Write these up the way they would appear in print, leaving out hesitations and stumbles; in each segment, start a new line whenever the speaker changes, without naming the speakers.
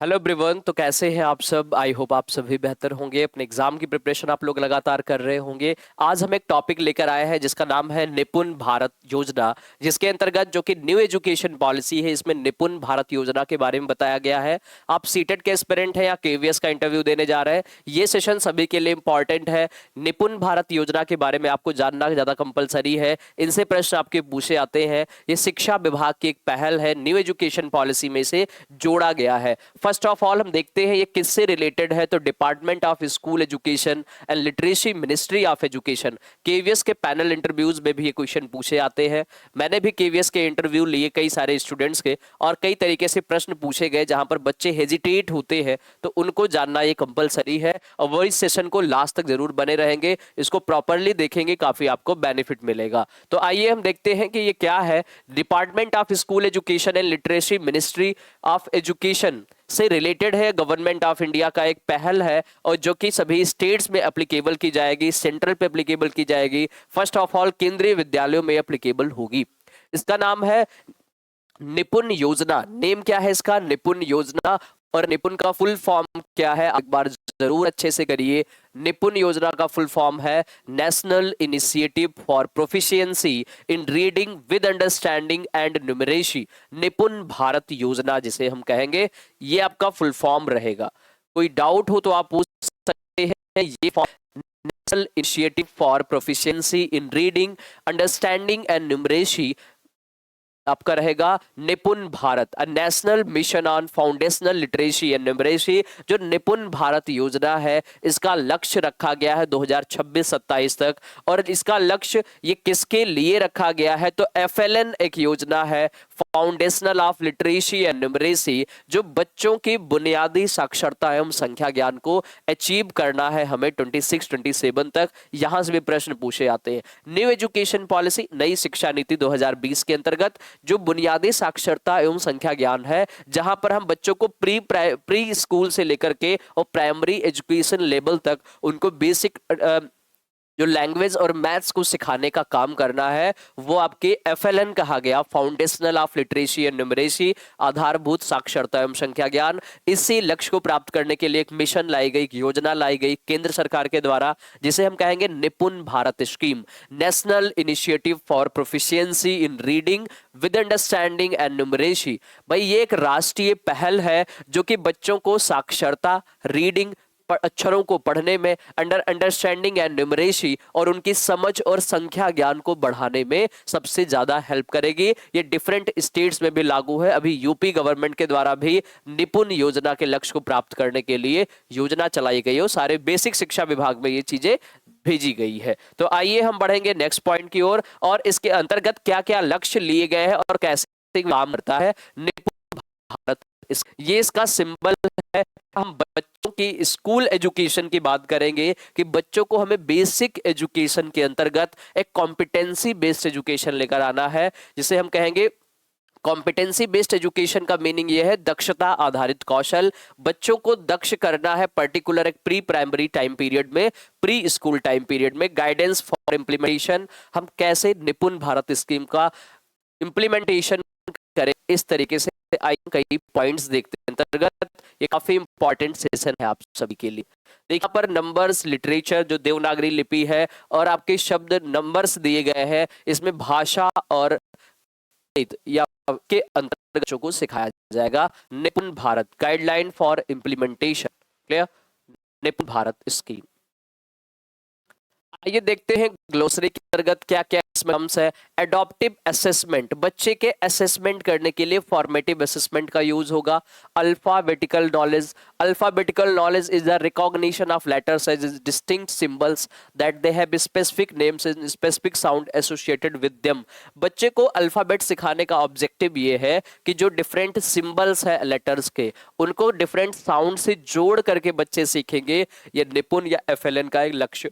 Hello everyone. तो कैसे हैं आप सब? आई होप आप सभी बेहतर होंगे। अपने एग्जाम की प्रिपरेशन आप लोग लगातार कर रहे होंगे। आज हम एक टॉपिक लेकर आए हैं जिसका नाम है निपुण भारत योजना, जिसके अंतर्गत जो कि न्यू एजुकेशन पॉलिसी है, इसमें निपुण भारत योजना के बारे में बताया गया है। आप सीटेट के एस्पिरेंट हैं या केवीएस का इंटरव्यू देने जा रहे हैं, ये सेशन सभी के लिए इंपॉर्टेंट है। निपुण भारत योजना के बारे में आपको जानना ज्यादा कंपलसरी है। इनसे प्रश्न आपके पूछे आते हैं। ये शिक्षा विभाग की एक पहल है, न्यू एजुकेशन पॉलिसी में से जोड़ा गया है। फर्स्ट ऑफ ऑल हम देखते हैं ये किससे रिलेटेड है। तो department of school education and literacy, ministry of education. KVS के पैनल इंटरव्यूज में भी ये क्वेश्चन पूछे आते हैं। मैंने भी केवीएस के इंटरव्यू लिए कई सारे स्टूडेंट्स के, और कई तरीके से प्रश्न पूछे गए जहां पर बच्चे हेजिटेट होते हैं, तो उनको जानना ये कंपलसरी है। और वो इस सेशन को लास्ट तक जरूर बने रहेंगे, इसको प्रॉपरली देखेंगे, काफी आपको बेनिफिट मिलेगा। तो आइए हम देखते हैं कि ये क्या है। Department of school education and literacy, ministry of education से रिलेटेड है। गवर्नमेंट ऑफ इंडिया का एक पहल है और जो कि सभी स्टेट्स में एप्लीकेबल की जाएगी, सेंट्रल पे एप्लीकेबल की जाएगी। फर्स्ट ऑफ ऑल केंद्रीय विद्यालयों में एप्लीकेबल होगी। इसका नाम है निपुण योजना। नेम क्या है इसका? निपुण योजना। और निपुण का फुल फॉर्म क्या है, एक बार जरूर अच्छे से करिए। निपुण योजना का फुल फॉर्म है national initiative for proficiency in reading with understanding and numeracy. Nipun Bharat योजना जिसे हम कहेंगे, ये आपका फुल फॉर्म रहेगा। कोई डाउट हो तो आप पूछ सकते हैं। ये form national initiative for proficiency in reading understanding and numeracy आपका रहेगा निपुण Bharat, a national mission on foundational literacy and numeracy. जो निपुण भारत योजना है, इसका लक्ष्य रखा गया है 2026-27 तक। और इसका लक्ष्य ये किसके लिए रखा गया है? तो एफएलएन एक योजना है, foundational of literacy and numeracy, जो बच्चों की बुनियादी साक्षरता एवं संख्या ज्ञान को अचीव करना है हमें 26-27 तक। यहां से भी प्रश्न पूछे आते हैं। न्यू एजुकेशन पॉलिसी, नई शिक्षा नीति 2020 के अंतर्गत जो बुनियादी साक्षरता एवं संख्या ज्ञान है, जहां पर हम बच्चों को प्री स्कूल से लेकर के और प्राइमरी एजुकेशन लेवल तक उनको बेसिक जो लैंग्वेज और मैथ्स को सिखाने का काम करना है, वो आपके एफएलएन कहा गया, foundational of literacy and numeracy, आधारभूत साक्षरता एवं संख्या ज्ञान। इसी लक्ष्य को प्राप्त करने के लिए एक मिशन लाई गई, एक योजना लाई गई केंद्र सरकार के द्वारा, जिसे हम कहेंगे निपुण Bharat scheme, national initiative for proficiency in reading with understanding and numeracy. भाई ये एक राष्ट्रीय पहल है जो कि बच्चों को साक्षरता, रीडिंग, अक्षरों को पढ़ने में, अंडरस्टैंडिंग एंड न्यूमरेसी और उनकी समझ और संख्या ज्ञान को बढ़ाने में सबसे ज्यादा हेल्प करेगी। ये डिफरेंट स्टेट्स में भी लागू है। अभी यूपी गवर्नमेंट के द्वारा भी निपुण योजना के लक्ष्य को प्राप्त करने के लिए योजना चलाई गई है। सारे बेसिक शिक्षा विभाग में ये चीजें भेजी गई है। तो आइए हम बढ़ेंगे नेक्स्ट पॉइंट की ओर, और इसके अंतर्गत क्या क्या लक्ष्य लिए गए हैं और कैसे काम करता है निपुण भारत। ये इसका सिंबल है। हम बच्चों की स्कूल एजुकेशन की बात करेंगे कि बच्चों को हमें बेसिक एजुकेशन के अंतर्गत एक कॉम्पिटेंसी बेस्ड एजुकेशन लेकर आना है, जिसे हम कहेंगे कॉम्पिटेंसी बेस्ड एजुकेशन का मीनिंग यह है दक्षता आधारित कौशल। बच्चों को दक्ष करना है पर्टिकुलर एक प्री प्राइमरी टाइम पीरियड में, प्री स्कूल टाइम पीरियड में। गाइडेंस फॉर इम्प्लीमेंटेशन, हम कैसे निपुण भारत स्कीम का इम्प्लीमेंटेशन करें, इस तरीके से कई पॉइंट्स देखते हैं अंतर्गत। ये काफी इंपॉर्टेंट सेशन है आप सभी के लिए। देखिए पर नंबर्स, लिटरेचर जो देवनागरी लिपि है, और आपके शब्द नंबर्स दिए गए हैं। इसमें भाषा और या के अंतर्गत को सिखाया जाएगा। निपुण Bharat guideline for implementation, clear? निपुण भारत स्कीम। आइए देखते हैं ग्लोसरी के अंतर्गत क्या क्या इसमें टर्म्स है। एडॉप्टिव असेसमेंट, बच्चे के असेसमेंट करने के लिए फॉर्मेटिव असेसमेंट का यूज होगा। Alphabetical knowledge, alphabetical knowledge is the recognition of letters as distinct symbols that they have specific names and specific sound associated with them. बच्चे को अल्फाबेट सिखाने का ऑब्जेक्टिव ये है कि जो डिफरेंट सिंबल्स है लेटर्स के, उनको डिफरेंट साउंड से जोड़ करके बच्चे सीखेंगे। ये निपुण या एफएलएन का एक लक्ष्य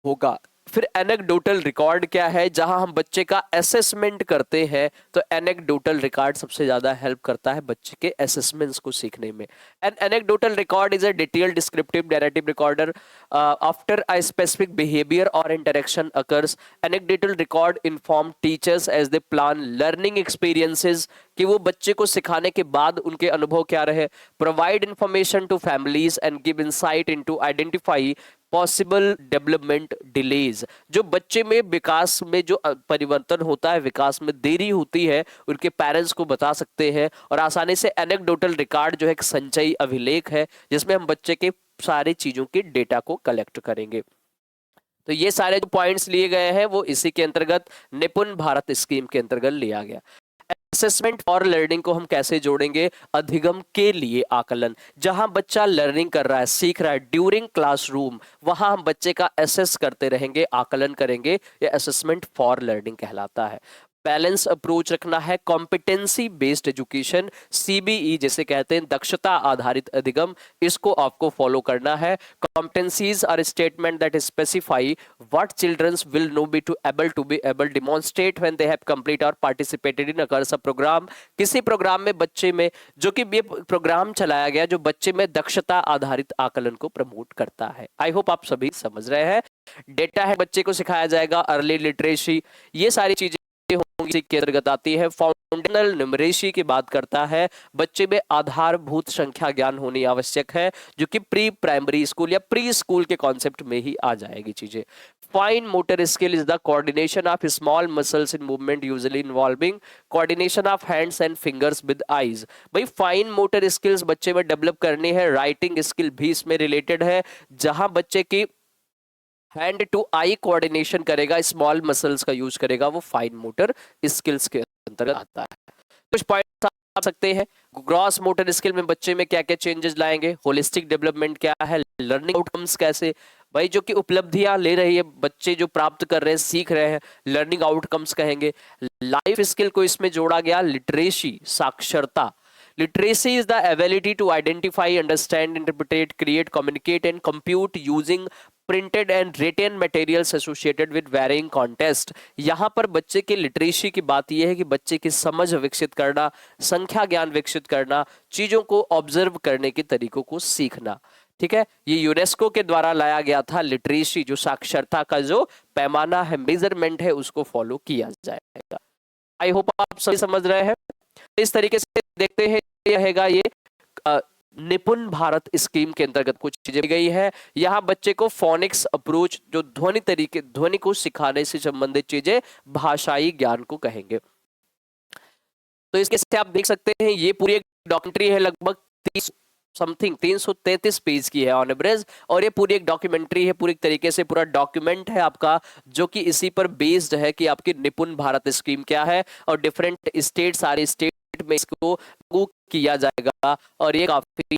होगा। फिर एनेक्डोटल रिकॉर्ड क्या है, जहां हम बच्चे का असेसमेंट करते हैं, तो एनेक्डोटल रिकॉर्ड सबसे ज्यादा हेल्प करता है बच्चे के असेसमेंट्स को सीखने में। An anecdotal record is a detailed descriptive narrative recorder after a specific behaviour और interaction occurs. Anecdotal record inform teachers as they plan learning experiences, कि वो बच्चे को सिखाने के बाद उनके अनुभव क्या रहे। Provide information to families and give insight into identify possible development delays. जो बच्चे में विकास में जो परिवर्तन होता है, विकास में देरी होती है, उनके पेरेंट्स को बता सकते हैं। और आसानी से एनेक्डोटल रिकॉर्ड जो है एक संचयी अभिलेख है, जिसमें हम बच्चे के सारी चीजों के डेटा को कलेक्ट करेंगे। तो ये सारे जो पॉइंट्स लिए गए हैं वो इसी के अंतर्गत निपुण भारत स्कीम के अंतर्गत लिया गया। असेसमेंट और लर्निंग को हम कैसे जोड़ेंगे, अधिगम के लिए आकलन। जहां बच्चा लर्निंग कर रहा है, सीख रहा है ड्यूरिंग क्लासरूम, वहां हम बच्चे का असेस करते रहेंगे, आकलन करेंगे। ये असेसमेंट फॉर लर्निंग कहलाता है। बैलेंस अप्रोच रखना है, कॉम्पिटेंसी बेस्ड एजुकेशन, सीबीई जिसे कहते हैं दक्षता आधारित अधिगम, इसको आपको फॉलो करना है। competencies are a statement that specify what children will know be to be able demonstrate when they have complete or participated in a course of program। किसी प्रोग्राम में बच्चे में, जो कि ये प्रोग्राम चलाया गया जो बच्चे में दक्षता आधारित आकलन को प्रमोट करता है। आई होप आप सभी समझ रहे हैं। डेटा है, बच्चे को सिखाया जाएगा अर्ली लिटरेसी, ये सारी चीजें होंगी के अंतर्गत आती है। फाउंडेशनल न्यूमरेसी की बात करता है, बच्चे में आधारभूत संख्या ज्ञान होनी आवश्यक है, जो कि प्री प्राइमरी स्कूल या प्री स्कूल के कॉन्सेप्ट में ही आ जाएगी चीजें। Fine motor skill is the coordination of small muscles in movement usually involving coordination of hands and fingers with eyes. भाई फाइन मोटर स्किल्स बच्चे में डेवलप करनी है, राइटिंग स्किल भी इसमें रिलेटेड है, जहां बच्चे की हैंड टू आई कोऑर्डिनेशन करेगा, स्मॉल मसल्स का यूज करेगा, वो फाइन मोटर स्किल्स के अंतर्गत आता है। कुछ पॉइंट्स आ सकते हैं। ग्रॉस मोटर स्किल में बच्चे में क्या क्या चेंजेस लाएंगे, होलिस्टिक डेवलपमेंट क्या है, लर्निंग आउटकम्स कैसे, भाई जो कि उपलब्धियां ले रही है बच्चे, जो प्राप्त कर रहे हैं, सीख रहे हैं, लर्निंग आउटकम्स कहेंगे। लाइफ स्किल को इसमें जोड़ा गया, लिटरेसी साक्षरता। Literacy is the ability to identify, understand, interpret, create, communicate and compute using printed and written materials associated with varying context। यहाँ पर बच्चे के लिटरेसी की बात यह है कि बच्चे की समझ विकसित करना, संख्या ज्ञान विकसित करना, चीजों को ऑब्जर्व करने के तरीकों को सीखना। ठीक है, ये यूनेस्को के द्वारा लाया गया था लिटरेसी, जो साक्षरता का जो पैमाना है, मेजरमेंट है, उसको फॉलो किया जाएगा। आई होप आप सभी समझ रहे हैं। इस तरीके से देखते हैं, रहेगा ये निपुण भारत स्कीम के अंतर्गत कुछ चीजें गई है। यहाँ बच्चे को फोनिक्स अप्रोच, जो ध्वनि तरीके, ध्वनि को सिखाने से संबंधित चीजें, भाषाई ज्ञान को कहेंगे। तो इसके से आप देख सकते हैं, ये पूरी एक डॉक्यूमेंट्री है, लगभग 333 पेज की है ऑन एवरेज, और ये पूरी एक डॉक्यूमेंट्री है, पूरी तरीके से पूरा डॉक्यूमेंट है आपका, जो कि इसी पर बेस्ड है कि आपकी निपुण भारत स्कीम क्या है, और डिफरेंट स्टेट, सारे स्टेट में इसको लागू किया जाएगा। और ये काफी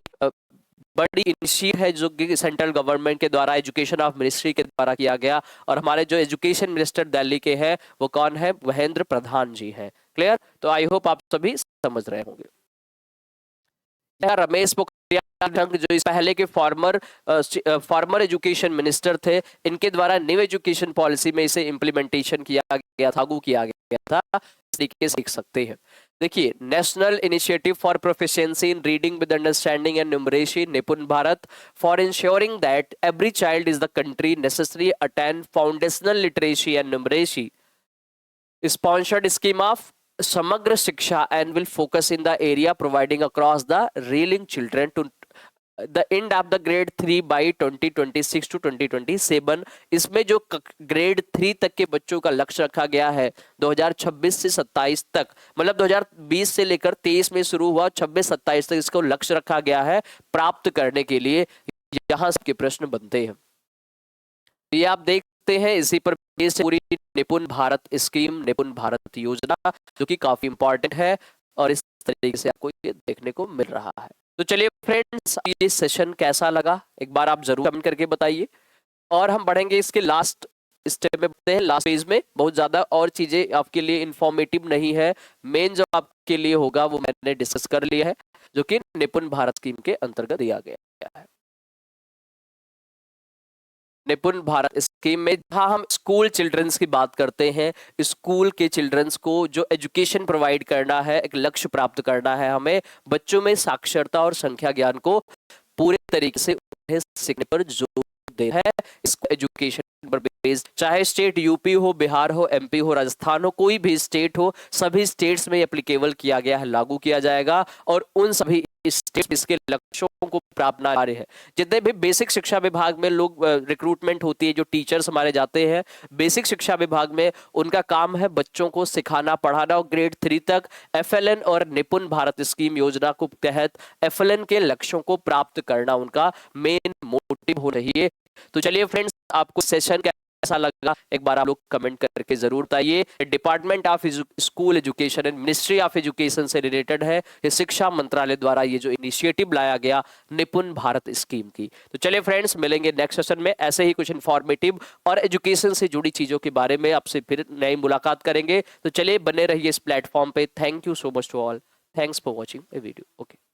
बड़ी इनिशिएटिव है, जो कि सेंट्रल गवर्नमेंट के द्वारा, एजुकेशन ऑफ मिनिस्ट्री के द्वारा किया गया। और हमारे जो एजुकेशन मिनिस्टर दिल्ली के हैं वो कौन है, महेंद्र प्रधान जी हैं। क्लियर? तो आई होप आप सभी समझ रहे होंगे। रमेश पोखरियाल जो इस पहले के फॉर्मर एजुकेशन मिनिस्टर थे, इनके द्वारा न्यू एजुकेशन पॉलिसी में इसे इम्प्लीमेंटेशन किया गया था, लागू किया गया था। इस तरीके से सीख सकते हैं। देखिए, national initiative for proficiency in reading with understanding and numeracy, Nipun Bharat, for ensuring that every child is the country necessary attain foundational literacy and numeracy, sponsored scheme of Samagra Shiksha and will focus in the area providing across the railing children to the end of the grade 3 by 2026 to 2027। इसमें जो grade 3 तक के बच्चों का लक्ष्य रखा गया है 2026 से 27 तक, मतलब 2020 से लेकर 23 में शुरू हुआ, 26-27 तक इसको लक्ष्य रखा गया है प्राप्त करने के लिए। यहाँ के प्रश्न बनते हैं, ये आप देखते हैं। इसी पर पूरी निपुण भारत स्कीम, निपुण भारत योजना, जो कि काफी इंपॉर्टेंट है, और इस तरीके से आपको ये देखने को मिल रहा है। तो चलिए फ्रेंड्स, ये सेशन कैसा लगा एक बार आप जरूर कमेंट करके बताइए। और हम बढ़ेंगे इसके लास्ट स्टेप में, बढ़ते हैं लास्ट पेज में। बहुत ज्यादा और चीजें आपके लिए इंफॉर्मेटिव नहीं है, मेन जो आपके लिए होगा वो मैंने डिस्कस कर लिया है, जो कि निपुण भारत स्कीम के अंतर्गत दिया गया है। निपुण भारत स्कीम में जहाँ हम स्कूल चिल्ड्रंस की बात करते हैं, स्कूल के चिल्ड्रंस को जो एजुकेशन प्रोवाइड करना है, एक लक्ष्य प्राप्त करना है, हमें बच्चों में साक्षरता और संख्या ज्ञान को पूरे तरीके से उन्हें सीखने पर जोर देना है। इसको एजुकेशन पर बेस्ड, चाहे स्टेट यूपी हो, बिहार हो, एमपी हो, राजस्थान हो, कोई भी स्टेट हो, सभी स्टेट्स में एप्लीकेबल किया गया है, लागू किया जाएगा और उन सभी स्टेट इसके लक्ष्यों को प्राप्त ना रहे हैं। जितने भी बेसिक शिक्षा विभाग में लोग रिक्रूटमेंट होती है, जो टीचर्स हमारे जाते हैं बेसिक शिक्षा विभाग में, उनका काम है बच्चों को सिखाना पढ़ाना और ग्रेड 3 तक एफएलएन और निपुण भारत स्कीम योजना को तहत एफएलएन के लक्ष्यों को प्राप्त करना उनका मेन मोटिव हो रही है। तो चलिए फ्रेंड्स, आपको सेशन कैसा लगा एक बार आप लोग कमेंट करके जरूर बताइए। Department of school education and ministry of education से रिलेटेड है, ये शिक्षा मंत्रालय द्वारा ये जो इनिशिएटिव लाया गया निपुण भारत स्कीम की। तो चलिए फ्रेंड्स, मिलेंगे नेक्स्ट सेशन में, ऐसे ही कुछ इंफॉर्मेटिव और एजुकेशन से जुड़ी चीजों के बारे में आपसे फिर नई मुलाकात करेंगे। तो चलिए बने रहिए इस प्लेटफॉर्म पे। Thank you so much to all, thanks for watching a video. Okay.